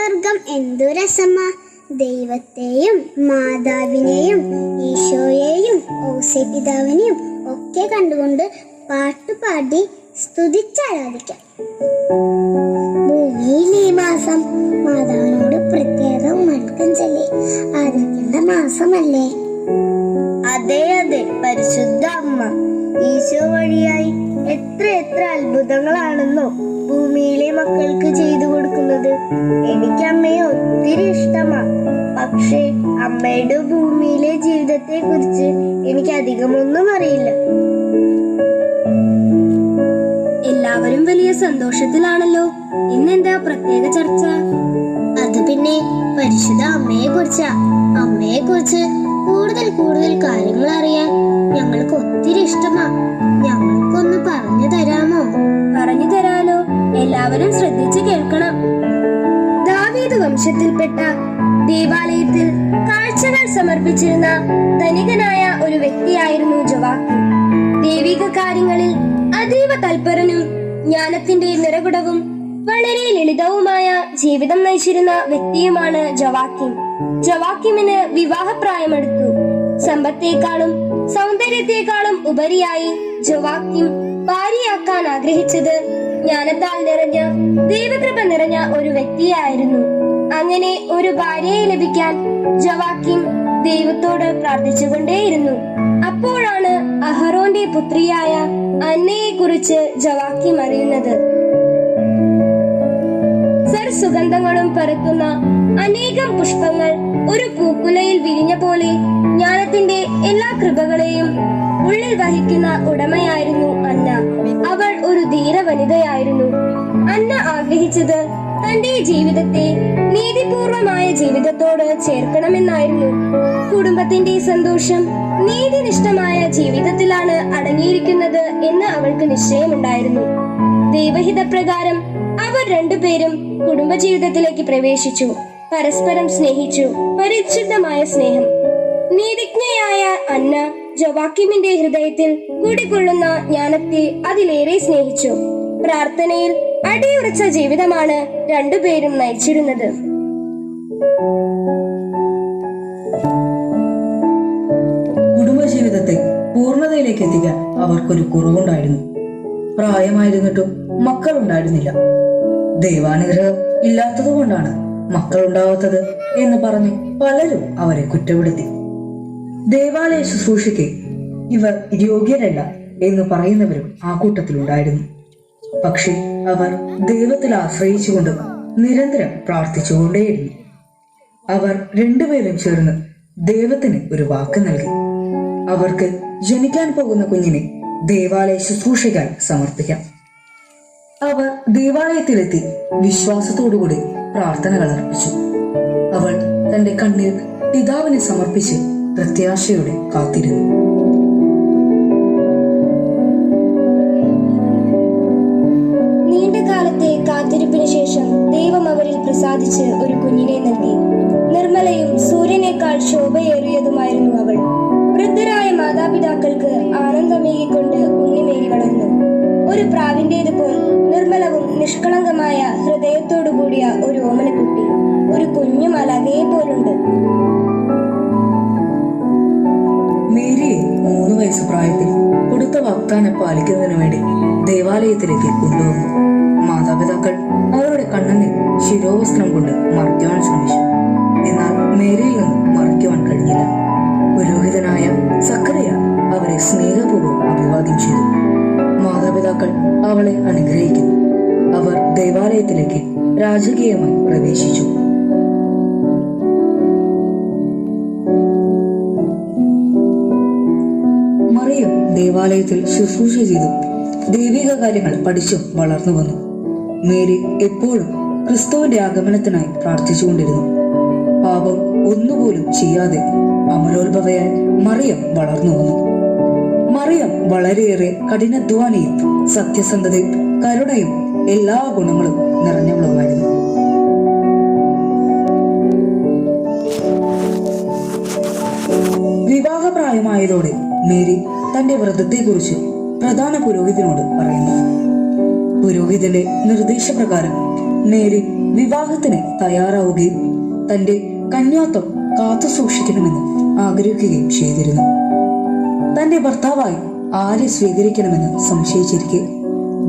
സ്വർഗം എന്തു രസമാ, ദൈവത്തെയും മാതാവിനെയും ഈശോയെയും ഔസേപിതാവിനെയും ഒക്കെ കണ്ടുകൊണ്ട് പാട്ടുപാടി സ്തുതിച്ചാരാധിക്കാം. ഭൂമിയിൽ ഈ മാസം മാതാവിനോട് പ്രത്യേകം വണക്കം ചൊല്ലി ആദരിക്കേണ്ട മാസമല്ലേ? അതെ അതെ, പരിശുദ്ധ അമ്മ ഈശോ വഴിയായി എത്ര അത്ഭുതങ്ങളാണെന്നോ ഭൂമിയിലെ മക്കൾക്ക് ചെയ്തു കൊടുക്കുന്നത്. എനിക്ക് അമ്മയെ ഒത്തിരി ഇഷ്ടമാ. പക്ഷേ അമ്മയുടെ ഭൂമിയിലെ ജീവിതത്തെ കുറിച്ച് എനിക്ക് അധികമൊന്നും അറിയില്ല. എല്ലാവരും വലിയ സന്തോഷത്തിലാണല്ലോ. ഇന്നെന്താ പ്രത്യേക ചർച്ച? അത് പിന്നെ പരിശുദ്ധ അമ്മയെ കുറിച്ച് കൂടുതൽ കാര്യങ്ങൾ അറിയാൻ ഞങ്ങൾക്ക് ഒത്തിരി ഇഷ്ടമാ. ഞങ്ങൾക്കൊന്ന് പറഞ്ഞു തരാമോ? പറഞ്ഞു തരാലോ. എല്ലാവരും ശ്രദ്ധിച്ചു കേൾക്കണം. ദാവീദ് വംശത്തിൽപ്പെട്ട ദേവാലയത്തിൽ കാഴ്ചകൾ സമർപ്പിച്ചിരുന്ന ധനികനായ ഒരു വ്യക്തിയായിരുന്നു ജോവാക്കിം. ദൈവിക കാര്യങ്ങളിൽ അതീവ തൽപരനും ജ്ഞാനത്തിന്റെ നിറകുടവും വളരെ ലളിതവുമായ ജീവിതം നയിച്ചിരുന്ന വ്യക്തിയുമാണ് ജോവാക്കിം. ജോവാക്കിമിന് വിവാഹപ്രായമെടുത്തു. സമ്പത്തേക്കാളും സൗന്ദര്യത്തെക്കാളും ഉപരിയായി ജോവാക്കിം ഭാര്യയാക്കാൻ ആഗ്രഹിച്ചത് ജ്ഞാനത്താൽ നിറഞ്ഞ ദൈവകൃപ നിറഞ്ഞ ഒരു വ്യക്തിയായിരുന്നു. അങ്ങനെ ഒരു ഭാര്യയെ ലഭിക്കാൻ ജോവാക്കിം ദൈവത്തോട് പ്രാർത്ഥിച്ചുകൊണ്ടേയിരുന്നു. അപ്പോഴാണ് അഹറോന്റെ പുത്രിയായ അന്നയെ കുറിച്ച് ജോവാക്കിം അറിയുന്നത്. സുഗന്ധങ്ങളും പരത്തുന്ന അനേകം പുഷ്പങ്ങൾ ഒരു പൂക്കുലയിൽ വിരിഞ്ഞ പോലെ ജ്ഞാനത്തിന്റെ എല്ലാ കൃപകളെയും ഉള്ളിൽ വഹിക്കുന്ന ഉടമയായിരുന്നു അന്ന. അവൾ ഒരു ധീര വനിതയായിരുന്നു. അന്ന ആഗ്രഹിച്ചത് തന്റെ ജീവിതത്തെ നീതിപൂർവമായ ജീവിതത്തോട് ചേർക്കണമെന്നായിരുന്നു. കുടുംബത്തിന്റെ സന്തോഷം നീതിനിഷ്ഠമായ ജീവിതത്തിലാണ് അടങ്ങിയിരിക്കുന്നത് എന്ന് അവൾക്ക് നിശ്ചയമുണ്ടായിരുന്നു. ദൈവഹിതപ്രകാരം അവർ രണ്ടുപേരും കുടുംബജീവിതത്തിലേക്ക് പ്രവേശിച്ചു. പരസ്പരം സ്നേഹിച്ചു. പരിശുദ്ധമായ സ്നേഹം. നീതിജ്ഞയായ അന്ന ജോവാക്കിമിന്റെ ഹൃദയത്തിൽ കുടികൊള്ളുന്ന ജ്ഞാനത്തെ അതിലേറെ സ്നേഹിച്ചു. പ്രാർത്ഥനയിൽ അടിയുറച്ച ജീവിതമാണ് രണ്ടുപേരും നയിച്ചിരുന്നത്. കുടുംബജീവിതത്തെ പൂർണ്ണതയിലേക്ക് എത്തിക്കാൻ അവർക്കൊരു കുറവുണ്ടായിരുന്നു. പ്രായമായിരുന്നിട്ടും മക്കളുണ്ടായിരുന്നില്ല. ദൈവാനുഗ്രഹം ഇല്ലാത്തതുകൊണ്ടാണ് മക്കളുണ്ടാവാത്തത് എന്ന് പറഞ്ഞ് പലരും അവരെ കുറ്റപ്പെടുത്തി. ദേവാലയ ശുശ്രൂഷയ്ക്ക് ഇവർ യോഗ്യരല്ല എന്ന് പറയുന്നവരും ആ കൂട്ടത്തിലുണ്ടായിരുന്നു. പക്ഷെ അവർ ദൈവത്തിൽ ആശ്രയിച്ചുകൊണ്ട് നിരന്തരം പ്രാർത്ഥിച്ചുകൊണ്ടേയിരുന്നു. അവർ രണ്ടുപേരും ചേർന്ന് ദൈവത്തിന് ഒരു വാക്ക് നൽകി. അവർക്ക് ജനിക്കാൻ പോകുന്ന കുഞ്ഞിനെ ദേവാലയ ശുശ്രൂഷയ്ക്കായി സമർപ്പിക്കാം. അവർ ദേവാലയത്തിലെത്തി വിശ്വാസത്തോടുകൂടി പ്രാർത്ഥനകൾ അർപ്പിച്ചു. അവൾ തന്റെ കണ്ണീർ പിതാവിനെ സമർപ്പിച്ച് പ്രത്യാശയോടെ കാത്തിരുന്നു. നീണ്ടകാലത്തെ കാത്തിരിപ്പിന് ശേഷം ദൈവം അവരിൽ പ്രസാദിച്ച് ഒരു കുഞ്ഞിനെ നൽകി. നിർമ്മലയും സൂര്യനേക്കാൾ ശോഭയേറിയതുമായിരുന്നു അവൾ. വൃദ്ധരായ മാതാപിതാക്കൾക്ക് ആനന്ദമേകിക്കൊണ്ട് ഉണ്ണിമേരി വളർന്നു. ഒരു പ്രാവിന്റേതുപോൽ നിർമ്മലവും നിഷ്കളങ്കമായ ഹൃദയത്തോടു കൂടിയ ഒരു ഓമനക്കുട്ടി ഒരു കുഞ്ഞു മലകയെ പോലുണ്ട്. മേരിയെ 3 വയസ്സ് പ്രായത്തിൽ കൊടുത്ത വാഗ്ദാനം പാലിക്കുന്നതിനു വേണ്ടി ദേവാലയത്തിലേക്ക് കൊണ്ടുവന്നു. മാതാപിതാക്കൾ അവരുടെ കണ്ണുനീർ ശിരോവസ്ത്രം കൊണ്ട് മറയ്ക്കുവാൻ ശ്രമിച്ചു. എന്നാൽ മേരിയിൽ നിന്നും മറയ്ക്കുവാൻ കഴിഞ്ഞില്ല. പുരോഹിതനായ സക്കറിയ അവരെ സ്നേഹപൂർവ്വം അഭിവാദ്യം ചെയ്തു. മാതാപിതാക്കൾ അവളെ അനുഗ്രഹിക്കുന്നു. അവർ ദേവാലയത്തിലേക്ക് രാജകീയമായി പ്രവേശിച്ചു. മറിയം ദേവാലയത്തിൽ ശുശ്രൂഷ ചെയ്തു ദൈവിക കാര്യങ്ങൾ പഠിച്ചും വളർന്നു വന്നു. മേരി എപ്പോഴും ക്രിസ്തുവിന്റെ ആഗമനത്തിനായി പ്രാർത്ഥിച്ചുകൊണ്ടിരുന്നു. പാപം ഒന്നുപോലും ചെയ്യാതെ അമലോത്ഭവയായി മറിയം വളർന്നു വന്നു. മറിയം വളരെയേറെ കഠിനാധ്വാനിയും സത്യസന്ധതയും കരുണയും എല്ലാ ഗുണങ്ങളും നിറഞ്ഞവളുമായിരുന്നു. വിവാഹപ്രായമായതോടെ മേരി തന്റെ വ്രതത്തെക്കുറിച്ച് പ്രധാന പുരോഹിതനോട് പറയുന്നു. പുരോഹിതന്റെ നിർദ്ദേശപ്രകാരം മേരി വിവാഹത്തിന് തയ്യാറാവുകയും തന്റെ കന്യാത്വം കാത്തു സൂക്ഷിക്കണമെന്ന് ആഗ്രഹിക്കുകയും ചെയ്തിരുന്നു. തന്റെ ഭർത്താവായി ആരെ സ്വീകരിക്കണമെന്ന് സംശയിച്ചിരിക്കെ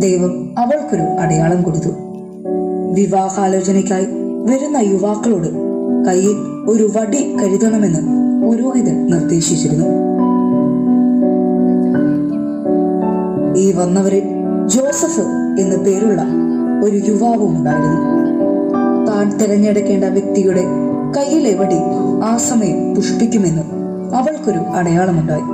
ദൈവം അവൾക്കൊരു അടയാളം കൊടുത്തു. വിവാഹാലോചനയ്ക്കായി വരുന്ന യുവാക്കളോട് കയ്യിൽ ഒരു വടി കരുതണമെന്ന് പുരോഹിതൻ നിർദ്ദേശിച്ചിരുന്നു. ഈ വന്നവരിൽ ജോസഫ് എന്നു പേരുള്ള ഒരു യുവാവും ഉണ്ടായിരുന്നു. താൻ തിരഞ്ഞെടുക്കേണ്ട വ്യക്തിയുടെ കയ്യിലെ വടി ആ സമയം പുഷ്പിക്കുമെന്ന് അവൾക്കൊരു അടയാളമുണ്ടായി.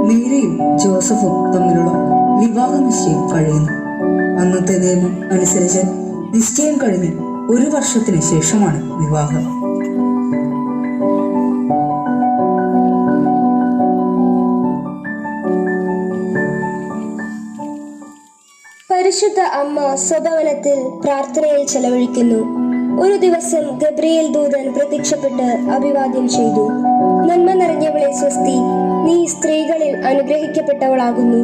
മേരിയും ജോസഫും തമ്മിലുള്ള വിവാഹ നിശ്ചയം കഴിയുന്നു. അന്നത്തെ നിയമം അനുസരിച്ച് നിശ്ചയം കഴിഞ്ഞ് 1 വർഷത്തിന് ശേഷമാണ് വിവാഹം. പരിശുദ്ധ അമ്മ സ്വഭവനത്തിൽ പ്രാർത്ഥനയിൽ ചെലവഴിക്കുന്നു. ഒരു ദിവസം ഗബ്രിയേൽ ദൂതൻ പ്രത്യക്ഷപ്പെട്ട് അഭിവാദ്യം ചെയ്തു. നന്മ നിറഞ്ഞവളെ സ്വസ്തി, നീ സ്ത്രീകളിൽ അനുഗ്രഹിക്കപ്പെട്ടവളാകുന്നു.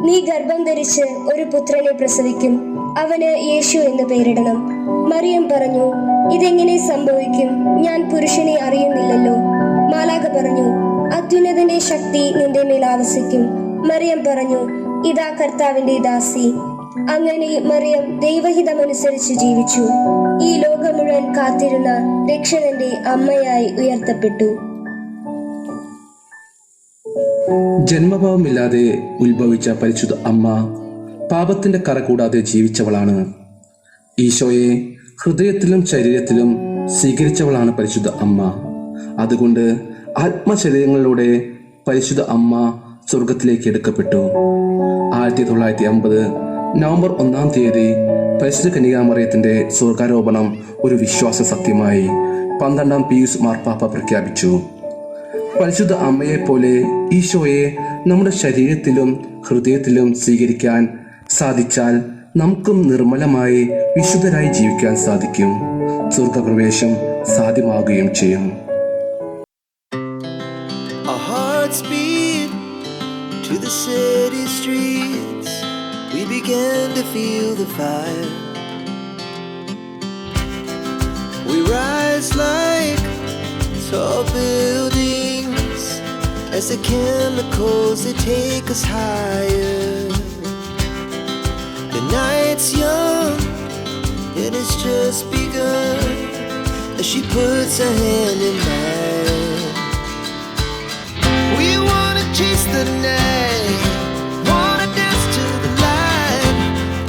നീ ഗർഭം ധരിച്ച് ഒരു പുത്രനെ പ്രസവിക്കും, അവന് യേശു എന്ന് പേരിടണം. മറിയം പറഞ്ഞു, ഇതെങ്ങനെ സംഭവിക്കും? ഞാൻ പുരുഷനെ അറിയുന്നില്ലല്ലോ. മാലാഖ പറഞ്ഞു, അത്യുന്നതന്റെ ശക്തി നിന്റെ മേൽ ആവസിക്കും. മറിയം പറഞ്ഞു, ഇതാ കർത്താവിന്റെ ദാസി. അങ്ങനെ മറിയം ദൈവഹിതമനുസരിച്ച് ജീവിച്ചു. ഈ ലോകം മുഴുവൻ കാത്തിരുന്ന രക്ഷകന്റെ അമ്മയായി ഉയർത്തപ്പെട്ടു. ജന്മഭാവമില്ലാതെ ഉത്ഭവിച്ച പരിശുദ്ധ അമ്മ പാപത്തിന്റെ കറ കൂടാതെ ജീവിച്ചവളാണ്. ഈശോയെ ഹൃദയത്തിലും ശരീരത്തിലും സ്വീകരിച്ചവളാണ് പരിശുദ്ധ അമ്മ. അതുകൊണ്ട് ആത്മശരീരങ്ങളിലൂടെ പരിശുദ്ധ അമ്മ സ്വർഗത്തിലേക്ക് എടുക്കപ്പെട്ടു. 1950 നവംബർ 1-ാം തീയതി പരിശുദ്ധ കന്യകാമറിയത്തിന്റെ സ്വർഗാരോപണം ഒരു വിശ്വാസ സത്യമായി 12-ാം പീയൂസ് മാർപ്പാപ്പ പ്രഖ്യാപിച്ചു. പരിശുദ്ധ അമ്മയെപ്പോലെ ഈശോയെ നമ്മുടെ ശരീരത്തിലും ഹൃദയത്തിലും സ്വീകരിക്കാൻ സാധിച്ചാൽ നമുക്കും നിർമ്മലമായി വിശുദ്ധരായി ജീവിക്കാൻ സാധിക്കും. സ്വർഗപ്രവേശം സാധ്യമാവുകയും ചെയ്യും. Our hearts beat to the city streets. We began to feel the fire. We rise like tall buildings as the chemicals they take us higher. The night's young and it's just begun as she puts her hand in mine. We wanna chase the night, wanna dance to the light,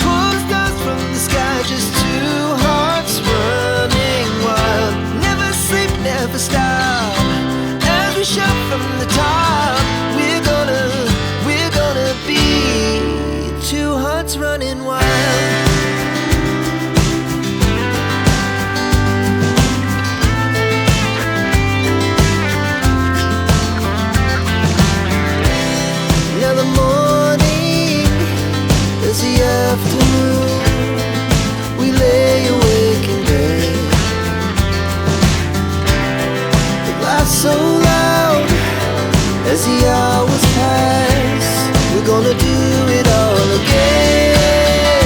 pull the stars from the sky, just two hearts running wild. Never sleep, never stop, as we shout from the top. We're gonna be two hearts running wild. Now the morning is the afternoon. We lay awake in bed. The laughs so loud as the hours pass. We're gonna do it all again.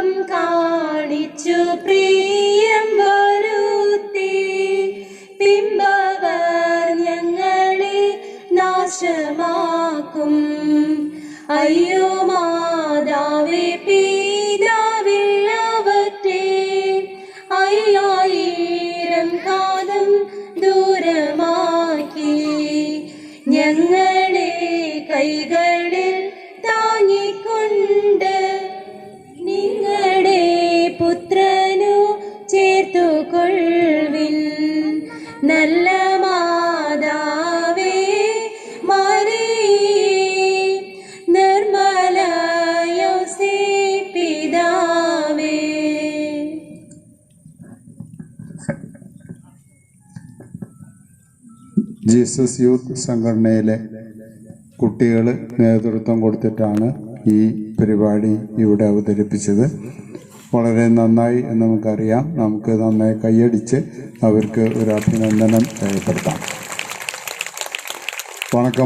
ബിംബം കാണിച്ചു പ്രിയം വരുത്തി ബിംബവർ ഞങ്ങളെ നാശമാക്കും. അയ്യോ മാതാവേ പിതാവേ അവറ്റെ 5000 കാലം ദൂരമാക്കി ഞങ്ങളെ കൈകളിൽ താങ്ങിക്കൊണ്ട് നിങ്ങളുടെ പുത്രനു ചേർത്തുകൊള്ളുവിൻ. നല്ല മാതാവേ മറിയേ, നിർമ്മല യോസേപ്പ് പിതാവേ. ജീസസ് യൂത്ത് സംഘടനയിലെ കുട്ടികൾ നേതൃത്വം കൊടുത്തിട്ടാണ് ഈ പരിപാടി ഇവിടെ അവതരിപ്പിച്ചത്. വളരെ നന്നായി എന്ന് നമുക്കറിയാം. നമുക്ക് നന്നായി കൈയടിച്ച് അവർക്ക് ഒരു അഭിനന്ദനം രേഖപ്പെടുത്താം. വണക്കം.